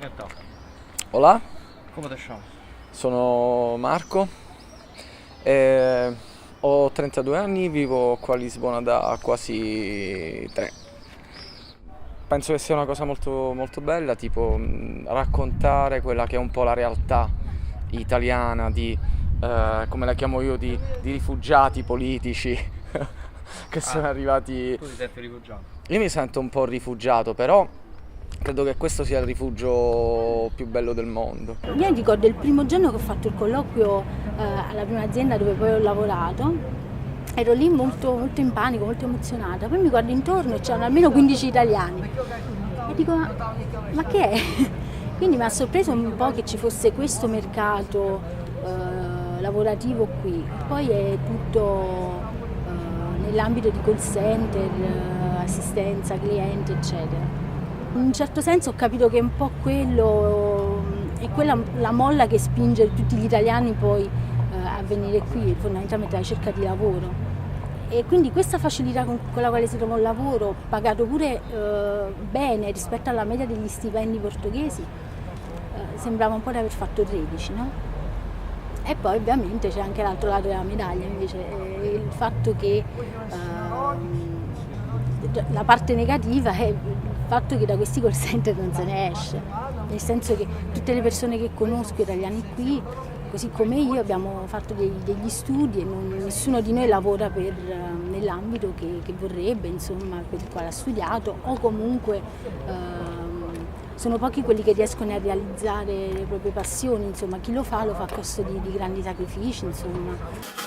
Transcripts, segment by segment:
Então, Olá, como te chama? sono Marco, ho 32 anni, vivo qua a Lisbona da quasi 3. Penso che sia una cosa molto, molto bella, tipo raccontare quella che è un po' la realtà italiana come la chiamo io, di rifugiati politici che Ah, sono arrivati. tu ti senti rifugiato? Io mi sento un po' rifugiato, però credo che questo sia il rifugio più bello del mondo. Io ricordo il primo giorno che ho fatto il colloquio alla prima azienda dove poi ho lavorato, ero lì molto, molto in panico, molto emozionata, poi mi guardo intorno e c'erano almeno 15 italiani e dico ma che è? Quindi mi ha sorpreso un po' che ci fosse questo mercato lavorativo qui, poi è tutto nell'ambito di call center, assistenza cliente eccetera. In un certo senso ho capito che è un po' quello, è quella la molla che spinge tutti gli italiani poi a venire qui, fondamentalmente alla ricerca di lavoro. E quindi questa facilità con la quale si trova un lavoro, pagato pure bene rispetto alla media degli stipendi portoghesi, sembrava un po' di aver fatto 13, no? E poi ovviamente c'è anche l'altro lato della medaglia, invece il fatto che la parte negativa è il fatto che da questi call center non se ne esce, nel senso che tutte le persone che conosco italiani qui, così come io, abbiamo fatto degli studi e nessuno di noi lavora nell'ambito che vorrebbe, insomma, per il quale ha studiato, o comunque sono pochi quelli che riescono a realizzare le proprie passioni, insomma, chi lo fa a costo di grandi sacrifici, insomma.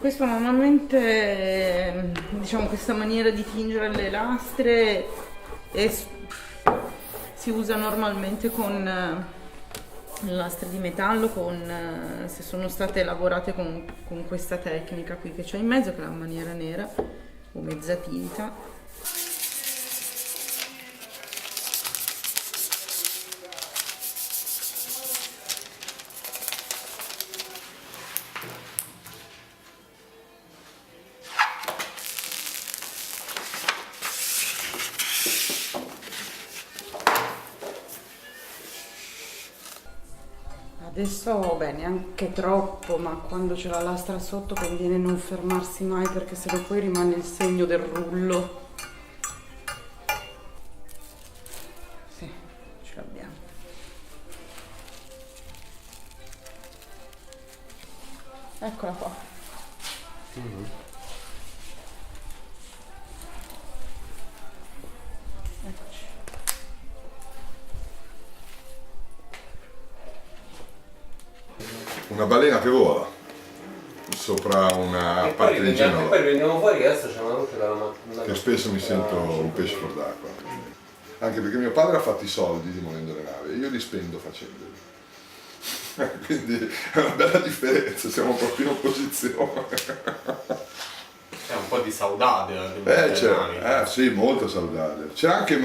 Questo normalmente, diciamo, questa maniera di tingere le lastre si usa normalmente con le lastre di metallo, se sono state lavorate con questa tecnica qui che c'è in mezzo, che è la maniera nera o mezza tinta. Adesso, beh, neanche troppo, ma quando c'è la lastra sotto conviene non fermarsi mai perché sennò poi rimane il segno del rullo. Sì, ce l'abbiamo. Eccola qua. Eccoci. Una balena che vola sopra una parte di E Genova, poi veniamo fuori che adesso c'è una luce dalla che spesso mi sento un pesce fuor d'acqua. Anche perché mio padre ha fatto i soldi demolendo le navi e io li spendo facendoli. Quindi è una bella differenza, siamo proprio in opposizione. C'è un po' di saudade Sì, molto salutare. C'è anche,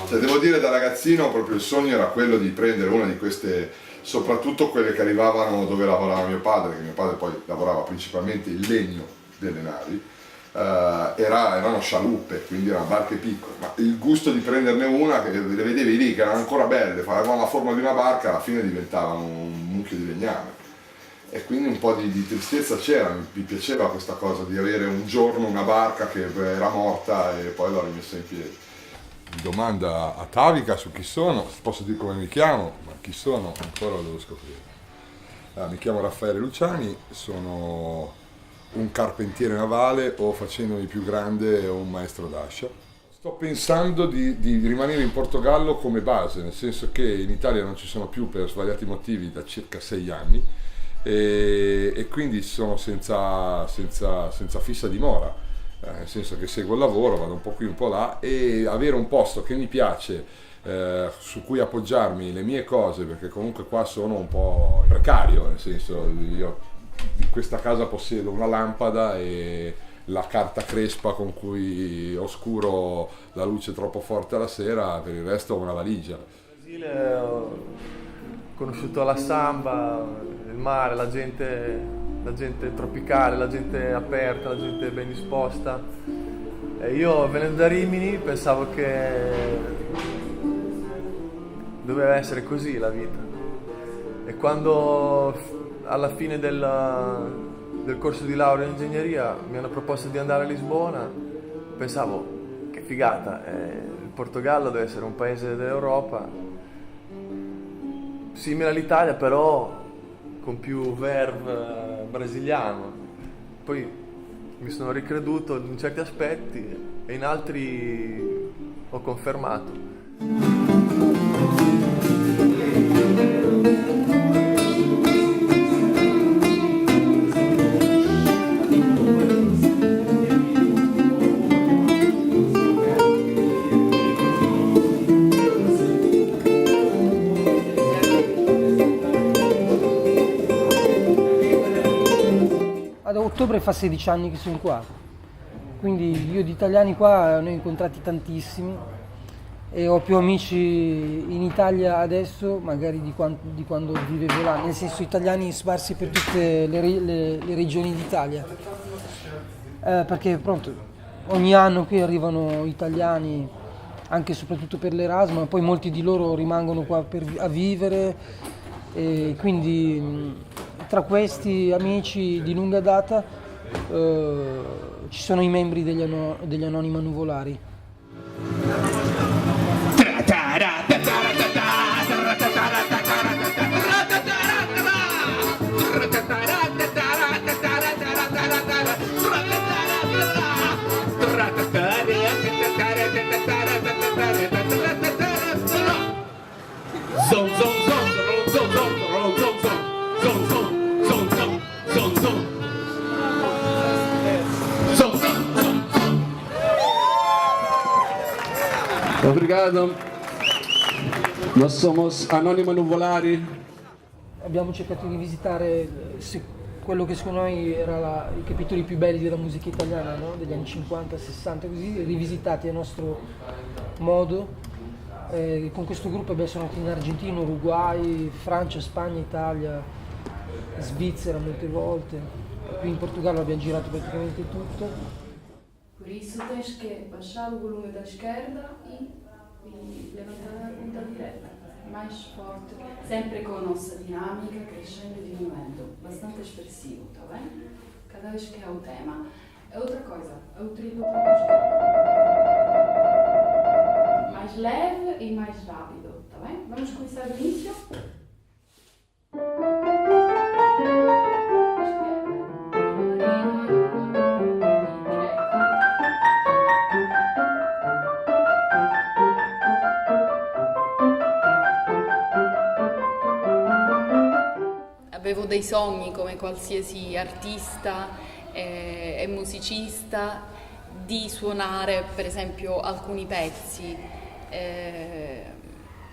cioè, devo dire, da ragazzino proprio il sogno era quello di prendere una di queste, soprattutto quelle che arrivavano dove lavorava mio padre, che mio padre poi lavorava principalmente il legno delle navi, erano scialuppe, quindi erano barche piccole, ma il gusto di prenderne una, che le vedevi lì, che erano ancora belle, avevano la forma di una barca, alla fine diventavano un mucchio di legname. E quindi un po' di tristezza c'era, mi piaceva questa cosa di avere un giorno una barca che era morta e poi l'ho rimessa in piedi. Domanda atavica su chi sono, posso dire come mi chiamo, ma chi sono ancora lo devo scoprire. Mi chiamo Raffaele Luciani, sono un carpentiere navale o facendomi più grande un maestro d'ascia. Sto pensando di rimanere in Portogallo come base, nel senso che in Italia non ci sono più per svariati motivi da circa 6 anni e quindi sono senza fissa dimora, nel senso che seguo il lavoro, vado un po' qui un po' là e avere un posto che mi piace, su cui appoggiarmi le mie cose, perché comunque qua sono un po' precario, nel senso io di questa casa possiedo una lampada e la carta crespa con cui oscuro la luce troppo forte alla sera, per il resto ho una valigia. In Brasile ho conosciuto la samba, il mare, la gente tropicale, la gente aperta, la gente ben disposta. E io venendo da Rimini pensavo che doveva essere così la vita. E quando alla fine del corso di laurea in ingegneria mi hanno proposto di andare a Lisbona, pensavo che figata, il Portogallo deve essere un paese dell'Europa, simile all'Italia però con più verve brasiliano. Poi mi sono ricreduto in certi aspetti e in altri ho confermato. Ad ottobre fa 16 anni che sono qua, quindi io di italiani qua ne ho incontrati tantissimi e ho più amici in Italia adesso magari di quando vivevo là, nel senso italiani sparsi per tutte le regioni d'Italia, perché pronto, ogni anno qui arrivano italiani anche e soprattutto per l'Erasmus, ma poi molti di loro rimangono qua a vivere e quindi tra questi amici di lunga data ci sono i membri degli Anonima Nuvolari. Obrigado. Nós somos Anonima Nuvolari. Abbiamo cercato di visitare quello che secondo noi era i capitoli più belli della musica italiana, no? Degli anni 50, 60, così, rivisitati a nostro modo. Con questo gruppo abbiamo suonato in Argentina, Uruguay, Francia, Spagna, Italia, Svizzera molte volte. Qui in Portogallo abbiamo girato praticamente tutto. Por isso tens que baixar o volume da esquerda e levantar a punta direita, mais forte, sempre com a nossa dinâmica crescendo de momento, bastante expressivo, tá bem? Cada vez que é o tema. Outra coisa, o trilho para a esquerda. Mais leve e mais rápido, tá bem? Vamos começar do início. Avevo dei sogni come qualsiasi artista e musicista di suonare per esempio alcuni pezzi,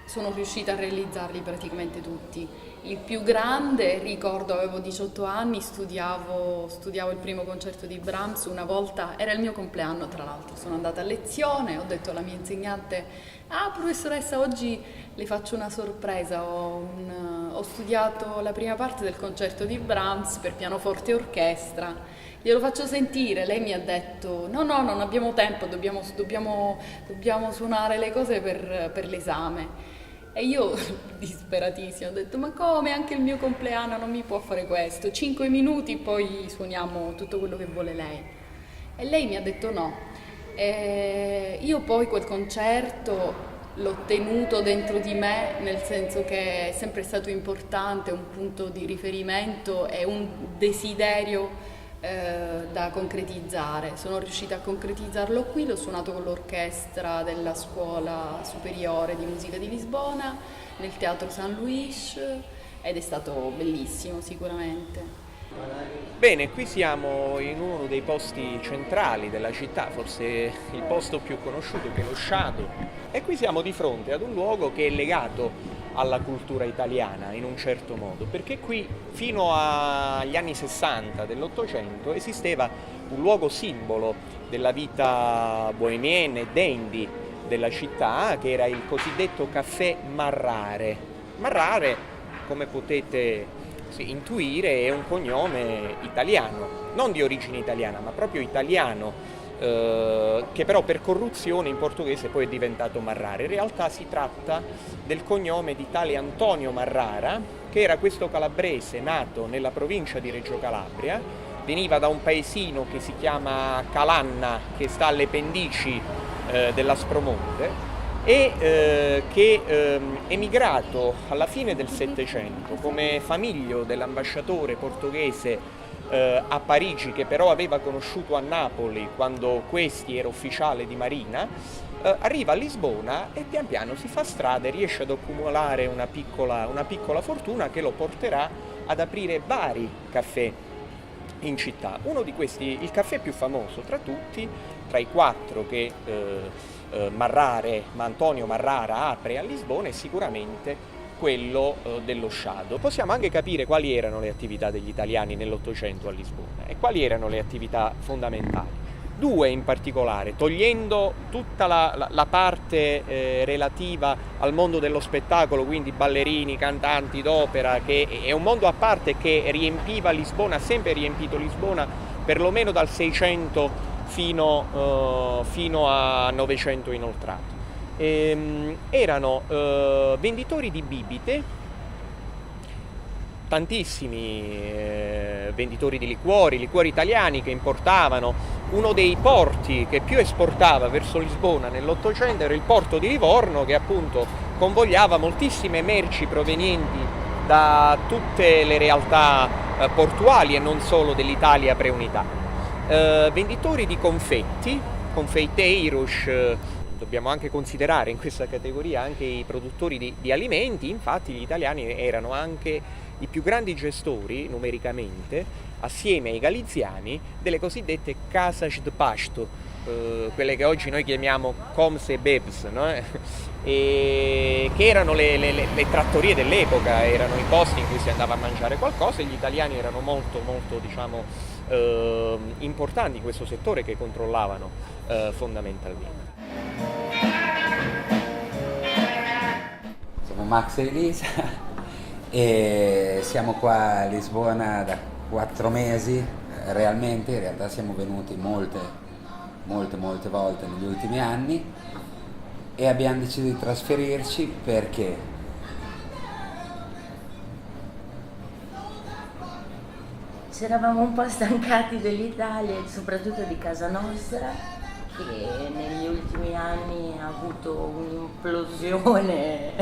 sono riuscita a realizzarli praticamente tutti. Il più grande, ricordo, avevo 18 anni, studiavo il primo concerto di Brahms, una volta, era il mio compleanno tra l'altro, sono andata a lezione, ho detto alla mia insegnante: ah professoressa, oggi le faccio una sorpresa, ho studiato la prima parte del concerto di Brahms per pianoforte e orchestra, glielo faccio sentire. Lei mi ha detto: no, non abbiamo tempo, dobbiamo suonare le cose per l'esame. E io, disperatissima, ho detto: ma come, anche il mio compleanno non mi può fare questo, 5 minuti poi suoniamo tutto quello che vuole lei. E lei mi ha detto no. E io poi quel concerto l'ho tenuto dentro di me, nel senso che è sempre stato importante, un punto di riferimento e un desiderio da concretizzare. Sono riuscita a concretizzarlo qui, l'ho suonato con l'orchestra della Scuola Superiore di Musica di Lisbona, nel Teatro San Luis, ed è stato bellissimo sicuramente. Bene, qui siamo in uno dei posti centrali della città, forse il posto più conosciuto, che è lo Shadow, e qui siamo di fronte ad un luogo che è legato alla cultura italiana in un certo modo, perché qui fino agli anni 60 dell'Ottocento esisteva un luogo simbolo della vita bohemienne e dandy della città, che era il cosiddetto caffè Marrare. Marrare, come potete intuire, è un cognome italiano, non di origine italiana, ma proprio italiano, che però per corruzione in portoghese poi è diventato Marrare. In realtà si tratta del cognome di tale Antonio Marrara, che era questo calabrese nato nella provincia di Reggio Calabria, veniva da un paesino che si chiama Calanna, che sta alle pendici dell'Aspromonte, e che emigrato alla fine del Settecento come famiglio dell'ambasciatore portoghese a Parigi, che però aveva conosciuto a Napoli quando questi era ufficiale di marina, arriva a Lisbona e pian piano si fa strada e riesce ad accumulare una piccola fortuna che lo porterà ad aprire vari caffè in città. Uno di questi, il caffè più famoso tra tutti, tra i 4 che Antonio Marrara apre a Lisbona, è sicuramente quello dello Shadow. Possiamo anche capire quali erano le attività degli italiani nell'Ottocento a Lisbona e quali erano le attività fondamentali. 2 in particolare, togliendo tutta la parte relativa al mondo dello spettacolo, quindi ballerini, cantanti d'opera, che è un mondo a parte che riempiva Lisbona, ha sempre riempito Lisbona, perlomeno dal 600 fino a 900 inoltrato. Erano venditori di bibite, tantissimi venditori di liquori italiani che importavano. Uno dei porti che più esportava verso Lisbona nell'Ottocento era il porto di Livorno, che appunto convogliava moltissime merci provenienti da tutte le realtà portuali e non solo dell'Italia preunitaria. Venditori di confeiteiros, dobbiamo anche considerare in questa categoria anche i produttori di alimenti. Infatti gli italiani erano anche i più grandi gestori numericamente, assieme ai galiziani, delle cosiddette casas de pasto, quelle che oggi noi chiamiamo coms e bebs, no? E che erano le trattorie dell'epoca, erano i posti in cui si andava a mangiare qualcosa, e gli italiani erano molto diciamo importanti in questo settore, che controllavano fondamentalmente. Sono Max e Elisa e siamo qua a Lisbona da 4 mesi realmente. In realtà siamo venuti molte volte negli ultimi anni e abbiamo deciso di trasferirci perché ci eravamo un po' stancati dell'Italia e soprattutto di casa nostra, che negli ultimi anni ha avuto un'implosione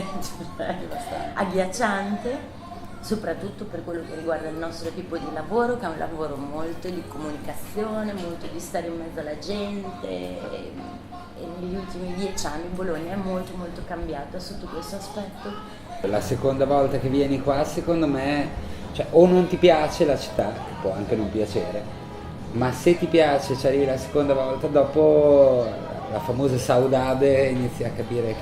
agghiacciante, soprattutto per quello che riguarda il nostro tipo di lavoro, che è un lavoro molto di comunicazione, molto di stare in mezzo alla gente, e negli ultimi 10 anni Bologna è molto cambiata sotto questo aspetto. La seconda volta che vieni qua, secondo me, o non ti piace la città, che può anche non piacere, ma se ti piace, ci arrivi la seconda volta, dopo la famosa saudade inizi a capire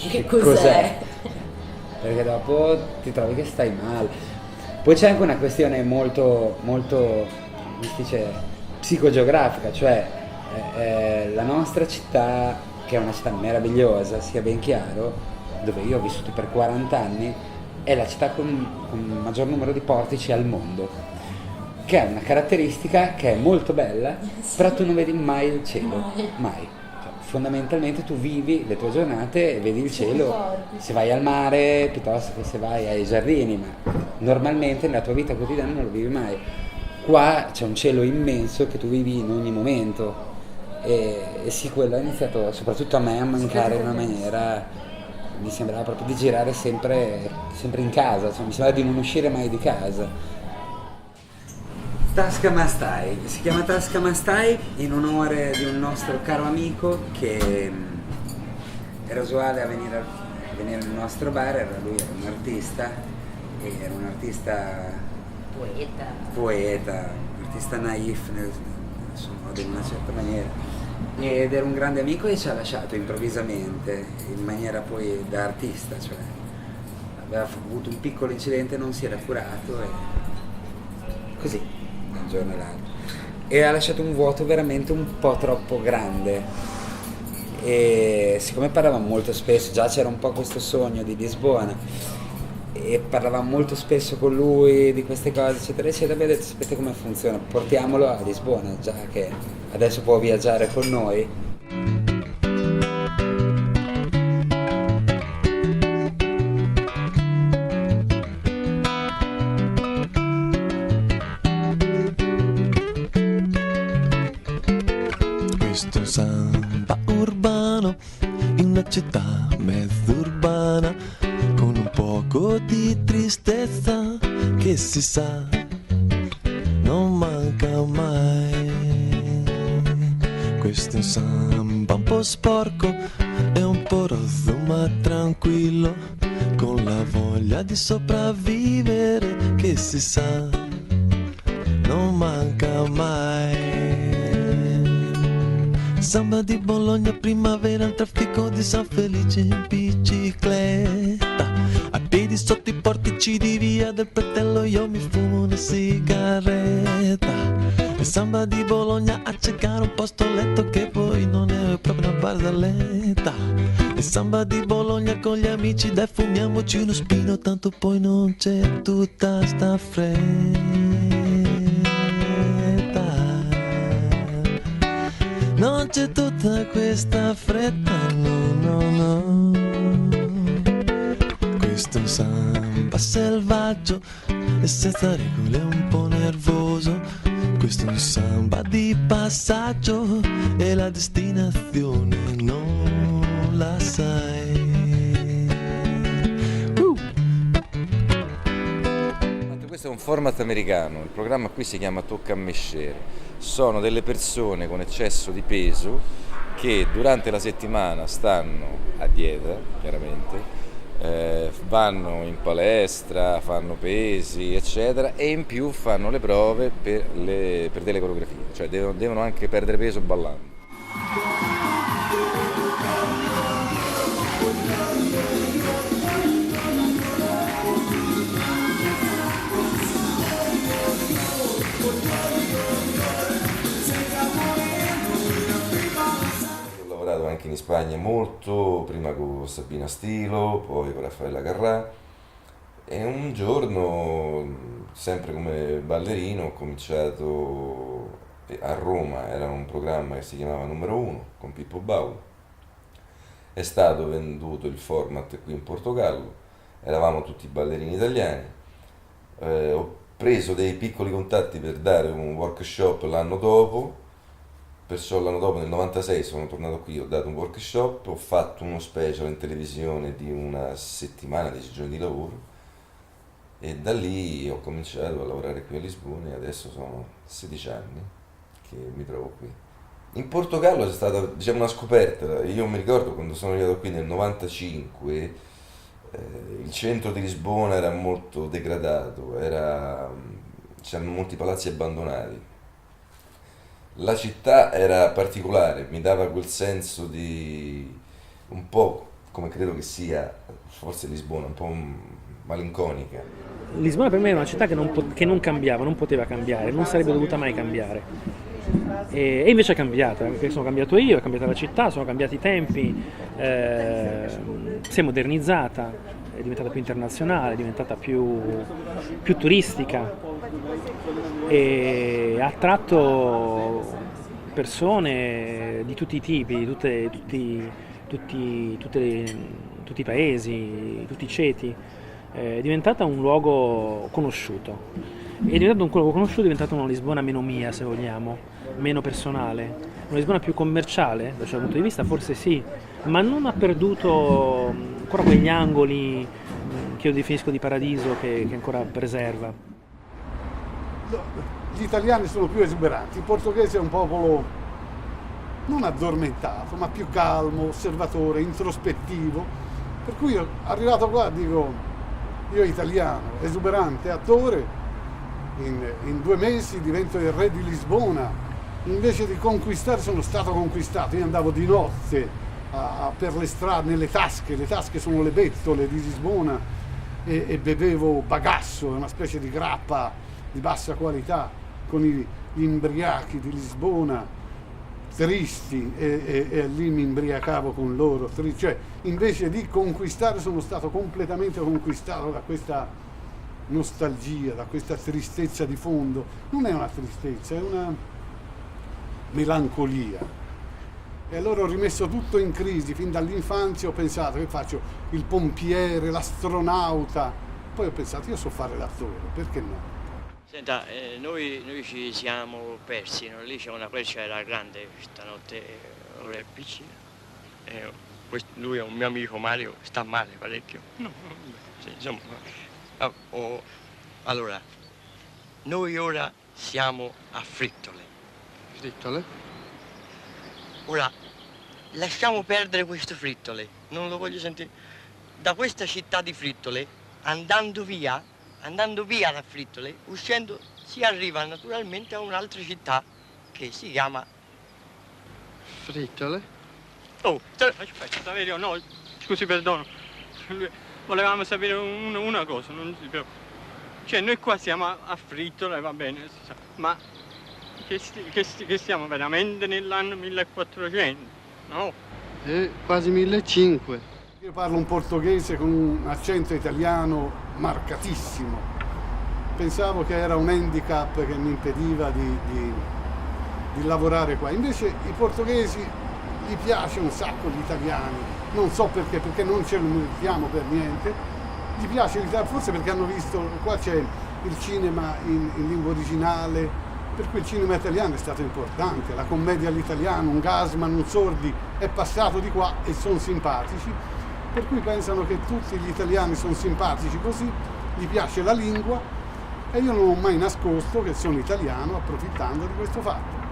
che cos'è. Perché dopo ti trovi che stai male. Poi c'è anche una questione molto psicogeografica, cioè la nostra città, che è una città meravigliosa, sia ben chiaro, dove io ho vissuto per 40 anni, è la città con il maggior numero di portici al mondo, che è una caratteristica che è molto bella, però tu non vedi mai il cielo, mai. Fondamentalmente tu vivi le tue giornate e vedi il cielo se vai al mare piuttosto che se vai ai giardini, ma normalmente nella tua vita quotidiana non lo vivi mai. Qua c'è un cielo immenso che tu vivi in ogni momento e sì, quello ha iniziato soprattutto a me a mancare in una maniera, mi sembrava proprio di girare sempre in casa, mi sembrava di non uscire mai di casa. Tasca Mastai, si chiama Tasca Mastai in onore di un nostro caro amico che era usuale a venire nel nostro bar. Lui era un artista, poeta, un artista naif nel suo modo, in una certa maniera, ed era un grande amico e ci ha lasciato improvvisamente in maniera poi da artista, cioè aveva avuto un piccolo incidente, non si era curato e così, da un giorno all'altro. e ha lasciato un vuoto veramente un po' troppo grande. E siccome parlavamo molto spesso, già c'era un po' questo sogno di Lisbona e parlavamo molto spesso con lui di queste cose eccetera eccetera, abbiamo detto sapete come funziona, portiamolo a Lisbona, già che adesso può viaggiare con noi. Questo è un samba urbano in una città mezzo urbana, con un poco di tristezza che si sa non manca mai. Questo è un samba un po' sporco e un po' rozzo ma tranquillo, con la voglia di sopravvivere che si sa non manca mai. Samba di Bologna, primavera, il traffico di San Felice in bicicletta, a piedi sotto i portici di via del Pretello io mi fumo una sigaretta. E samba di Bologna a cercare un posto letto che poi non è proprio una barzelletta. E samba di Bologna con gli amici, dai fumiamoci uno spino, tanto poi non c'è tutta sta fretta. Non c'è tutta questa fretta, no. Questo è un samba selvaggio e senza regole un po' nervoso. Questo è un samba di passaggio e la destinazione non la sai. Questo è un format americano, il programma qui si chiama Tocca a Mescere. Sono delle persone con eccesso di peso che durante la settimana stanno a dieta, chiaramente, vanno in palestra, fanno pesi, eccetera, e in più fanno le prove per delle coreografie, cioè devono anche perdere peso ballando. Anche in Spagna molto, prima con Sabina Stilo, poi con Raffaella Carrà, e un giorno, sempre come ballerino, ho cominciato a Roma, era un programma che si chiamava Numero 1 con Pippo Baudo, è stato venduto il format qui in Portogallo, eravamo tutti ballerini italiani, ho preso dei piccoli contatti per dare un workshop l'anno dopo. Perciò l'anno dopo, nel 96, sono tornato qui, ho dato un workshop, ho fatto uno special in televisione di una settimana, 10 giorni di lavoro, e da lì ho cominciato a lavorare qui a Lisbona e adesso sono 16 anni che mi trovo qui. In Portogallo è stata, diciamo, una scoperta. Io mi ricordo quando sono arrivato qui nel 95, il centro di Lisbona era molto degradato, c'erano molti palazzi abbandonati. La città era particolare, mi dava quel senso di un po' come credo che sia forse Lisbona, un po' malinconica. Lisbona per me è una città che non cambiava, non poteva cambiare, non sarebbe dovuta mai cambiare. E invece è cambiata, perché sono cambiato io, è cambiata la città, sono cambiati i tempi, si è modernizzata, è diventata più internazionale, è diventata più turistica e ha attratto persone di tutti i tipi, tutti i paesi, tutti i ceti. È diventata un luogo conosciuto. È diventato un luogo conosciuto, è diventata una Lisbona meno mia, se vogliamo, meno personale, una Lisbona più commerciale, da certo punto di vista forse sì, ma non ha perduto ancora quegli angoli che io definisco di paradiso che ancora preserva. Gli italiani sono più esuberanti, il portoghese è un popolo non addormentato, ma più calmo, osservatore, introspettivo, per cui arrivato qua dico, io italiano, esuberante, attore, in 2 mesi divento il re di Lisbona, invece di conquistare sono stato conquistato, io andavo di notte per le strade, nelle tasche, le tasche sono le bettole di Lisbona e bevevo bagasso, una specie di grappa di bassa qualità con gli imbriachi di Lisbona tristi e lì mi imbriacavo con loro, cioè invece di conquistare sono stato completamente conquistato da questa nostalgia, da questa tristezza di fondo. Non è una tristezza, è una melancolia. E allora ho rimesso tutto in crisi, fin dall'infanzia ho pensato che faccio il pompiere, l'astronauta, poi ho pensato io so fare l'attore, perché no? Senta, noi ci siamo persi, no? Lì c'è una quercia era grande stanotte, ora è piccina. Lui è un mio amico Mario, sta male parecchio. No, sì, insomma. Allora, noi ora siamo a Frittole. Frittole? Ora, lasciamo perdere questo Frittole, non lo voglio sentire. Da questa città di Frittole, andando via da Frittole, uscendo si arriva naturalmente a un'altra città che si chiama Frittole? Oh, aspetta, vero? No, scusi, perdono. Volevamo sapere una cosa, non si preoccupi. Cioè, noi qua siamo a Frittole, va bene, ma che stiamo veramente nell'anno 1400, no? Quasi 1500. Io parlo un portoghese con un accento italiano marcatissimo. Pensavo che era un handicap che mi impediva di lavorare qua. Invece i portoghesi gli piace un sacco gli italiani. Non so perché non ce lo meritiamo per niente. Gli piace l'Italia, forse perché hanno visto, qua c'è il cinema in lingua originale, per cui il cinema italiano è stato importante. La commedia all'italiano, un Gassman, un Sordi, è passato di qua e sono simpatici. Per cui pensano che tutti gli italiani sono simpatici così, gli piace la lingua e io non ho mai nascosto che sono italiano approfittando di questo fatto.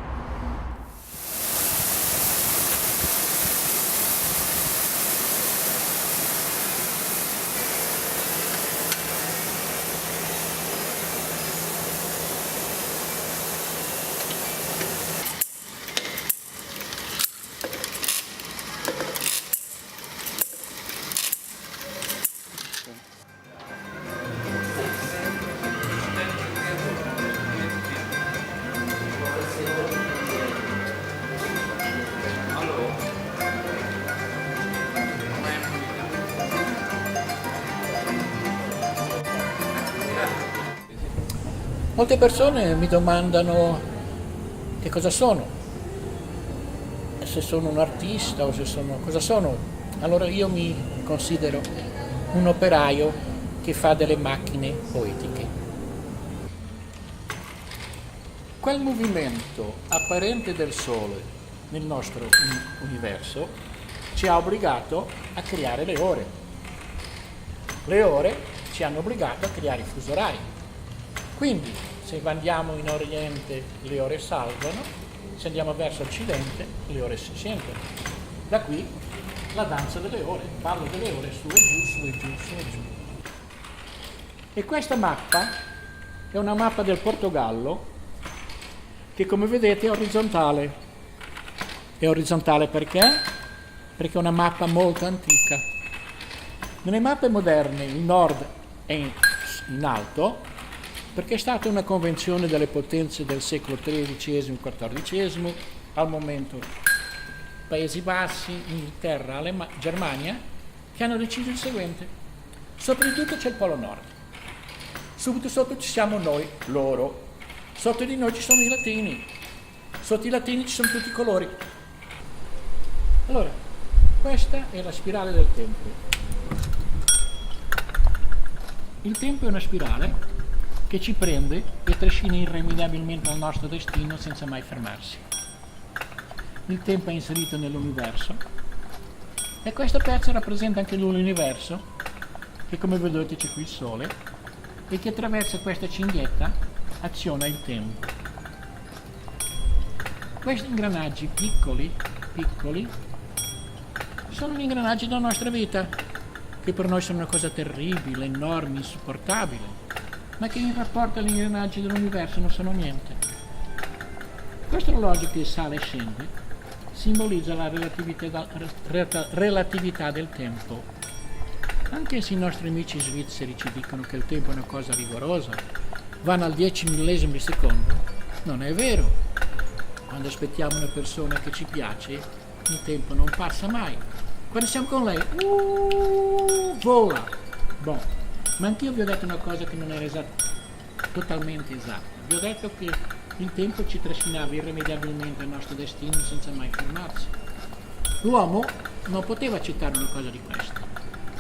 Molte persone mi domandano che cosa sono, se sono un artista o cosa sono. Allora io mi considero un operaio che fa delle macchine poetiche. Quel movimento apparente del Sole nel nostro universo ci ha obbligato a creare le ore. Le ore ci hanno obbligato a creare i fusi orari. Quindi, se andiamo in Oriente le ore salgono, se andiamo verso Occidente le ore si sentono. Da qui la danza delle ore, parlo delle ore su e giù, su e giù, su e giù. E questa mappa è una mappa del Portogallo che, come vedete, è orizzontale. È orizzontale perché? Perché è una mappa molto antica. Nelle mappe moderne il nord è in alto, perché è stata una convenzione delle potenze del secolo XIII, XIV, al momento Paesi Bassi, Inghilterra, Germania, che hanno deciso il seguente: sopra di tutto c'è il Polo Nord, subito sotto ci siamo noi, loro, sotto di noi ci sono i latini, sotto i latini ci sono tutti i colori. Allora, questa è la spirale del tempo. Il tempo è una spirale che ci prende e trascina irrimediabilmente al nostro destino senza mai fermarsi. Il tempo è inserito nell'universo e questo pezzo rappresenta anche l'universo, che come vedete c'è qui il Sole, e che attraverso questa cinghietta aziona il tempo. Questi ingranaggi piccoli sono gli ingranaggi della nostra vita, che per noi sono una cosa terribile, enorme, insopportabile, ma che in rapporto agli ingranaggi dell'universo non sono niente. Questo orologio che sale e scende simbolizza la relatività del tempo. Anche se i nostri amici svizzeri ci dicono che il tempo è una cosa rigorosa, vanno al 10 millesimi di secondo, Non è vero. Quando aspettiamo una persona che ci piace, il tempo non passa mai. Quando siamo con lei, vola. Boh. Ma anch'io vi ho detto una cosa che non era totalmente esatta. Vi ho detto che il tempo ci trascinava irrimediabilmente al nostro destino senza mai fermarsi. L'uomo non poteva accettare una cosa di questa.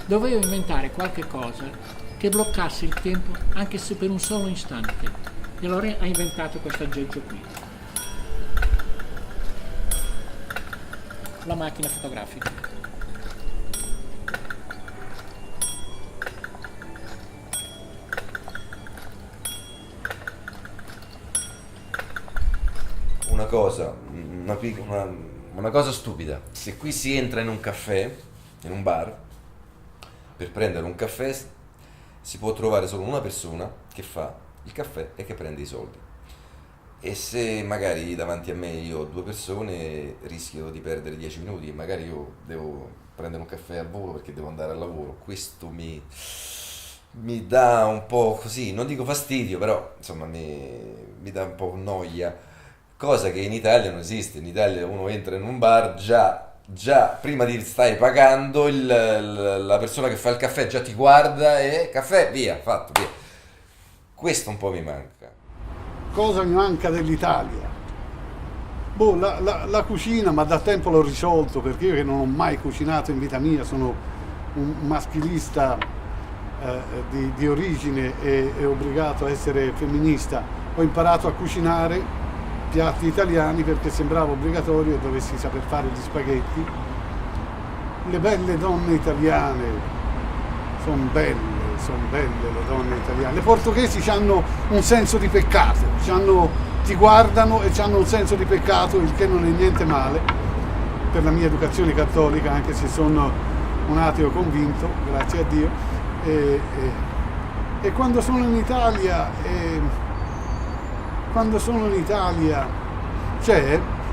Doveva inventare qualche cosa che bloccasse il tempo anche se per un solo istante. E allora ha inventato questo aggeggio qui. La macchina fotografica. Una cosa stupida. Se qui si entra in un caffè, in un bar, per prendere un caffè si può trovare solo una persona che fa il caffè e che prende i soldi. E se magari davanti a me io ho due persone, rischio di perdere 10 minuti e magari io devo prendere un caffè al volo perché devo andare al lavoro. Questo mi dà un po' così, non dico fastidio, però insomma mi dà un po' noia. Cosa che in Italia non esiste. In Italia uno entra in un bar, già prima di stai pagando, la persona che fa il caffè già ti guarda e caffè, via, fatto, via. Questo un po' mi manca. Cosa mi manca dell'Italia? Boh, la cucina, ma da tempo l'ho risolto, perché io che non ho mai cucinato in vita mia, sono un maschilista di origine e obbligato a essere femminista. Ho imparato a cucinare piatti italiani perché sembrava obbligatorio e dovessi saper fare gli spaghetti. Le belle donne italiane sono belle le donne italiane. Le portoghesi hanno un senso di peccato, ti guardano e hanno un senso di peccato, il che non è niente male per la mia educazione cattolica, anche se sono un ateo convinto, grazie a Dio. E quando sono in Italia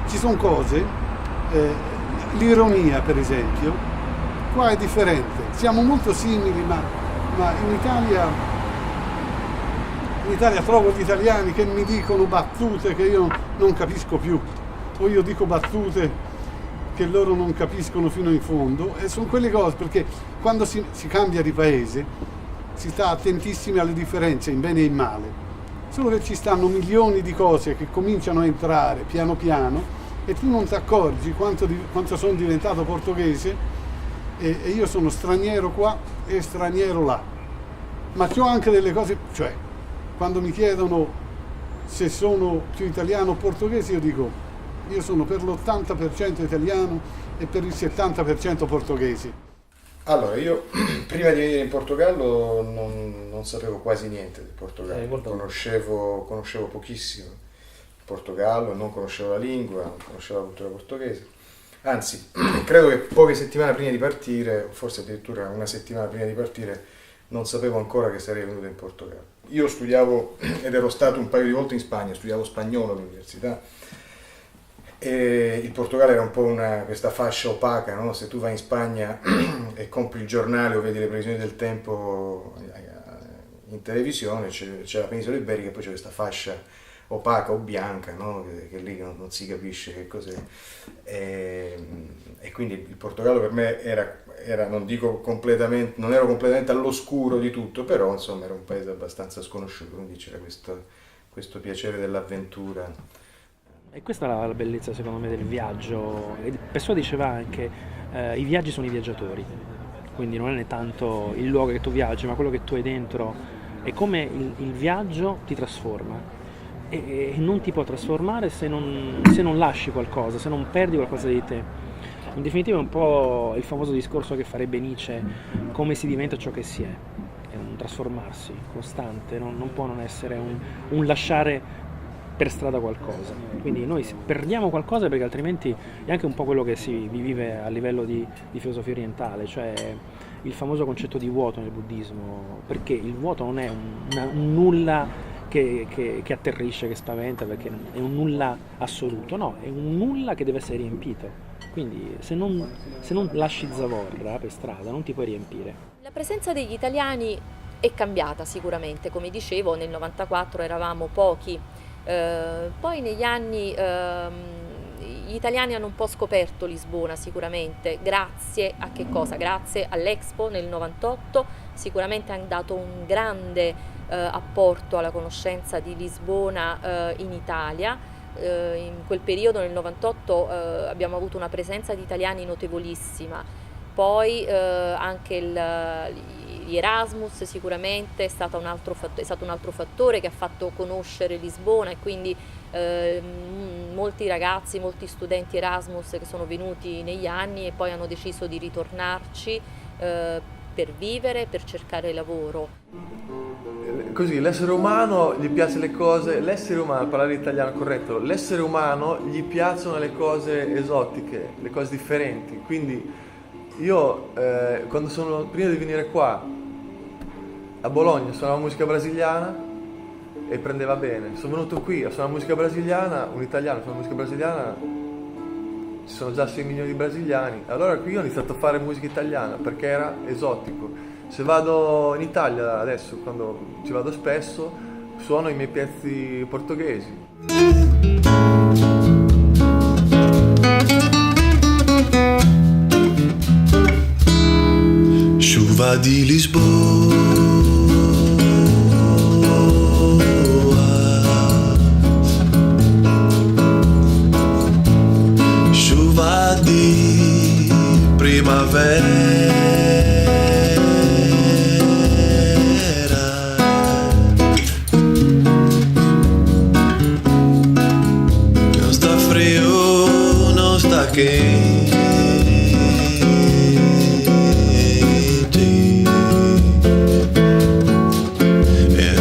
ci sono cose, l'ironia per esempio, qua è differente, siamo molto simili, ma in Italia trovo gli italiani che mi dicono battute che io non capisco più, o io dico battute che loro non capiscono fino in fondo, e sono quelle cose, perché quando si cambia di paese si sta attentissimi alle differenze in bene e in male. Solo che ci stanno milioni di cose che cominciano a entrare piano piano e tu non ti accorgi quanto sono diventato portoghese e io sono straniero qua e straniero là. Ma c'ho anche delle cose, cioè quando mi chiedono se sono più italiano o portoghese, io dico io sono per l'80% italiano e per il 70% portoghese. Allora, io prima di venire in Portogallo non sapevo quasi niente del Portogallo, conoscevo pochissimo il Portogallo, non conoscevo la lingua, non conoscevo la cultura portoghese. Anzi, credo che poche settimane prima di partire, forse addirittura una settimana prima di partire, non sapevo ancora che sarei venuto in Portogallo. Io studiavo, ed ero stato un paio di volte in Spagna, studiavo spagnolo all'università, e il Portogallo era un po' questa fascia opaca, no? Se tu vai in Spagna e compri il giornale o vedi le previsioni del tempo in televisione, c'è la penisola iberica e poi c'è questa fascia opaca o bianca, no? che lì non si capisce che cos'è. E quindi il Portogallo per me era non dico completamente, non ero completamente all'oscuro di tutto, però insomma era un paese abbastanza sconosciuto, quindi c'era questo piacere dell'avventura. E questa è la bellezza secondo me del viaggio. Pessoa diceva anche i viaggi sono i viaggiatori, quindi non è tanto il luogo che tu viaggi ma quello che tu hai dentro, è come il viaggio ti trasforma e non ti può trasformare se non lasci qualcosa, se non perdi qualcosa di te. In definitiva è un po' il famoso discorso che farebbe Nietzsche, come si diventa ciò che si è un trasformarsi costante, non può non essere un lasciare per strada qualcosa, quindi noi perdiamo qualcosa perché altrimenti è anche un po' quello che si vive a livello di filosofia orientale, cioè il famoso concetto di vuoto nel buddismo, perché il vuoto non è un nulla che atterrisce, che spaventa, perché è un nulla assoluto, no, è un nulla che deve essere riempito, quindi se non lasci zavorra per strada non ti puoi riempire. La presenza degli italiani è cambiata sicuramente, come dicevo nel 94 eravamo pochi Poi negli anni gli italiani hanno un po' scoperto Lisbona sicuramente, grazie a che cosa? Grazie all'Expo nel 98, sicuramente hanno dato un grande apporto alla conoscenza di Lisbona in Italia. In quel periodo, nel 98, abbiamo avuto una presenza di italiani notevolissima. Poi anche gli Erasmus sicuramente è stato un altro fattore che ha fatto conoscere Lisbona, e quindi molti ragazzi, molti studenti Erasmus che sono venuti negli anni e poi hanno deciso di ritornarci per vivere, per cercare lavoro. Così, l'essere umano gli piace le cose, l'essere umano, parlare italiano corretto, l'essere umano gli piacciono le cose esotiche, le cose differenti, quindi io prima di venire qua a Bologna suonavo musica brasiliana e prendeva bene, sono venuto qui a suonare musica brasiliana, un italiano suona musica brasiliana, ci sono già 6 milioni di brasiliani, allora qui ho iniziato a fare musica italiana perché era esotico. Se vado in Italia adesso, quando ci vado spesso, suono i miei pezzi portoghesi. Chuva di Lisboa, chuva di primavera.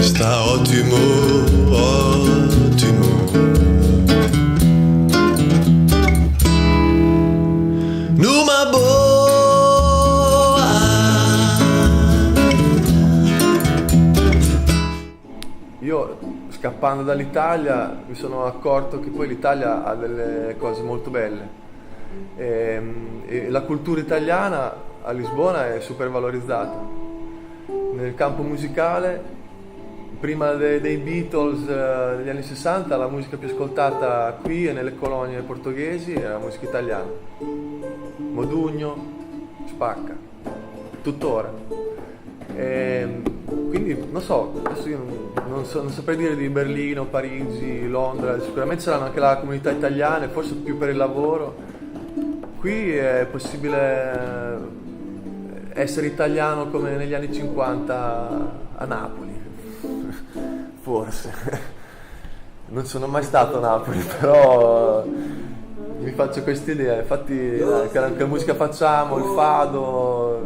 Está ótimo, ótimo. Numa boa. Io, scappando dall'Italia, mi sono accorto che poi l'Italia ha delle cose molto belle. E la cultura italiana a Lisbona è super valorizzata. Nel campo musicale, prima dei Beatles degli anni 60, la musica più ascoltata qui e nelle colonie portoghesi era la musica italiana. Modugno, Spacca, tuttora. Quindi non so, adesso io non saprei dire di Berlino, Parigi, Londra, sicuramente saranno anche la comunità italiana, forse più per il lavoro. Qui è possibile essere italiano come negli anni 50 a Napoli, forse. Non sono mai stato a Napoli, però mi faccio questa idea. Infatti che musica facciamo, il fado,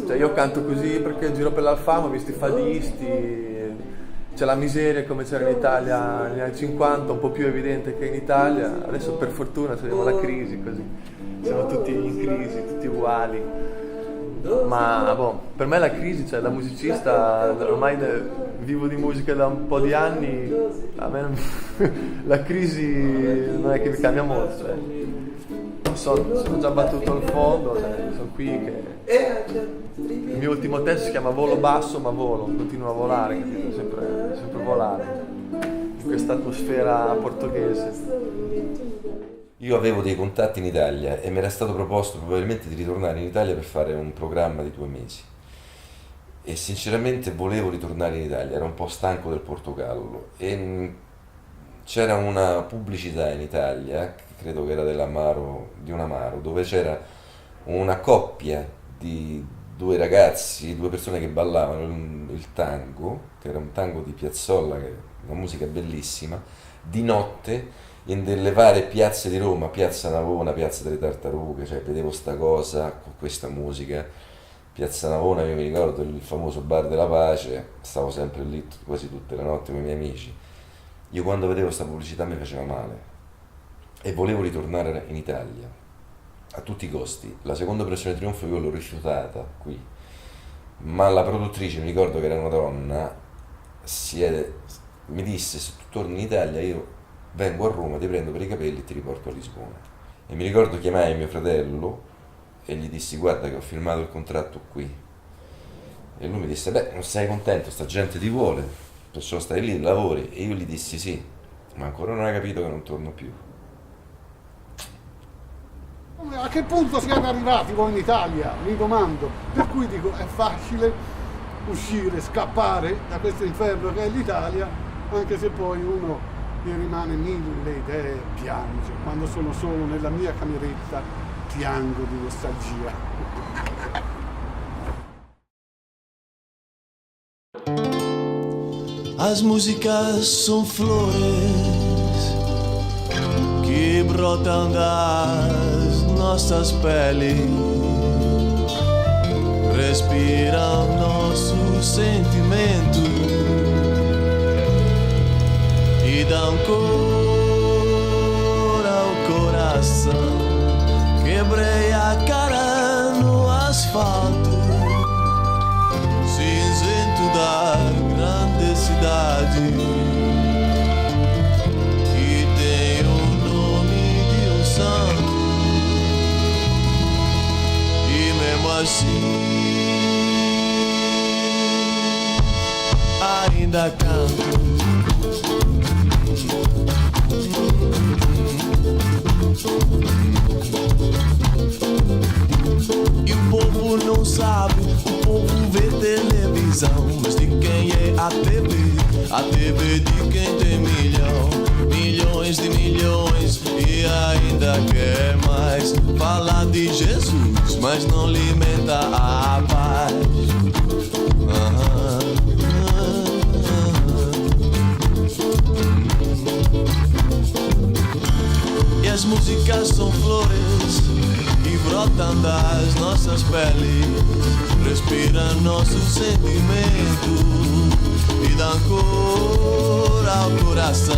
cioè io canto così perché giro per l'Alfama, ho visto i fadisti, c'è la miseria come c'era in Italia negli anni 50, un po' più evidente che in Italia. Adesso per fortuna abbiamo la crisi, così siamo tutti in crisi, tutti uguali. Ma boh, per me la crisi, cioè da musicista, ormai vivo di musica da un po' di anni, a me la crisi non è che mi cambia molto, cioè, sono già battuto al fondo, cioè, sono qui che il mio ultimo testo si chiama Volo basso ma volo, continuo a volare, capito? Sempre volare in questa atmosfera portoghese. Io avevo dei contatti in Italia e mi era stato proposto probabilmente di ritornare in Italia per fare un programma di 2 mesi e sinceramente volevo ritornare in Italia, ero un po' stanco del Portogallo e c'era una pubblicità in Italia, credo che era di un Amaro, dove c'era una coppia di 2 ragazzi, 2 persone che ballavano il tango, che era un tango di Piazzolla, che è una musica bellissima, di notte in delle varie piazze di Roma, Piazza Navona, Piazza delle Tartarughe, cioè vedevo sta cosa con questa musica. Piazza Navona, io mi ricordo il famoso Bar della Pace, stavo sempre lì quasi tutte le notti con i miei amici. Io quando vedevo sta pubblicità mi faceva male e volevo ritornare in Italia a tutti i costi. La seconda Operazione Trionfo io l'ho rifiutata qui, ma la produttrice, mi ricordo che era una donna, mi disse: se tu torni in Italia io vengo a Roma, ti prendo per i capelli e ti riporto a Lisbona. E mi ricordo chiamai mio fratello e gli dissi: guarda che ho firmato il contratto qui. E lui mi disse: beh, non sei contento, sta gente ti vuole, perciò stai lì, lavori. E io gli dissi sì, ma ancora non hai capito che non torno più. A che punto siete arrivati voi in Italia? Mi domando. Per cui dico, è facile uscire, scappare da questo inferno che è l'Italia, anche se poi uno gli rimane mille idee e piange. Quando sono solo nella mia cameretta piango di nostalgia. As músicas são flores que brotam das nossas peles, respiram nosso sentimento e dão cor ao coração. Quebrei a cara no asfalto cinzento da grande cidade que tem o nome de um santo, e mesmo assim ainda canto. E o povo não sabe, o povo vê televisão, mas de quem é a TV? A TV de quem tem milhões de milhões, e ainda quer mais falar de Jesus, mas não alimenta a paz. E as músicas são flores que brotam das nossas peles, respiram nosso sentimento e dão cor ao coração.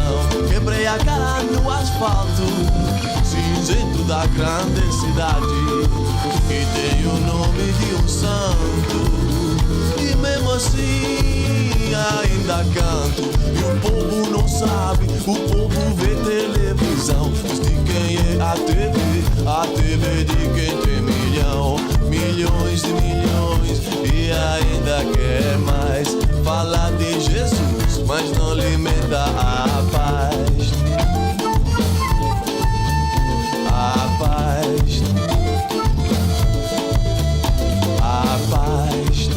Quebrei a cara no asfalto cinzento da grande cidade que tem o nome de um santo, e mesmo assim ainda canto. E o povo não sabe, o povo vê televisão, mas de quem é a TV? A TV de quem tem milhões de milhões, e ainda quer mais falar de Jesus, mas não alimenta a paz. A paz. A paz.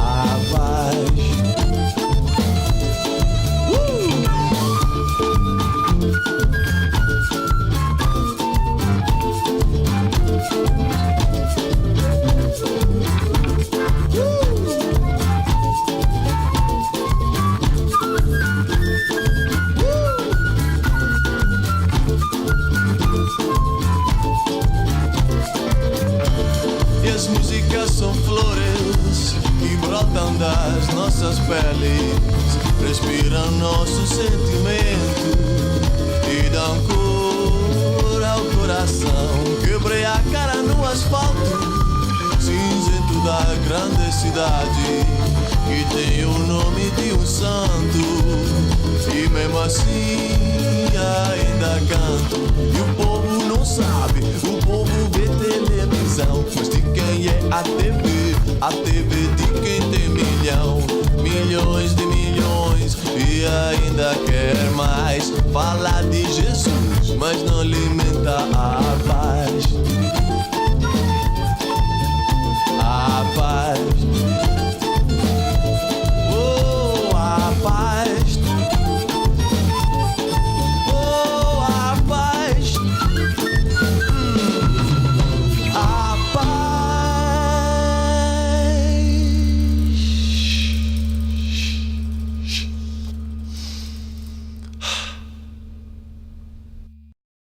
A paz. As músicas são flores que brotam das nossas peles, respiram nosso sentimento e dão cor ao coração. Quebrei a cara no asfalto cinzento da grande cidade que tem o nome de um santo, e mesmo assim ainda canto. E o povo não sabe, o povo vê televisão, mas de quem é a TV? A TV de quem tem milhões de milhões, e ainda quer mais falar de Jesus, mas não alimenta a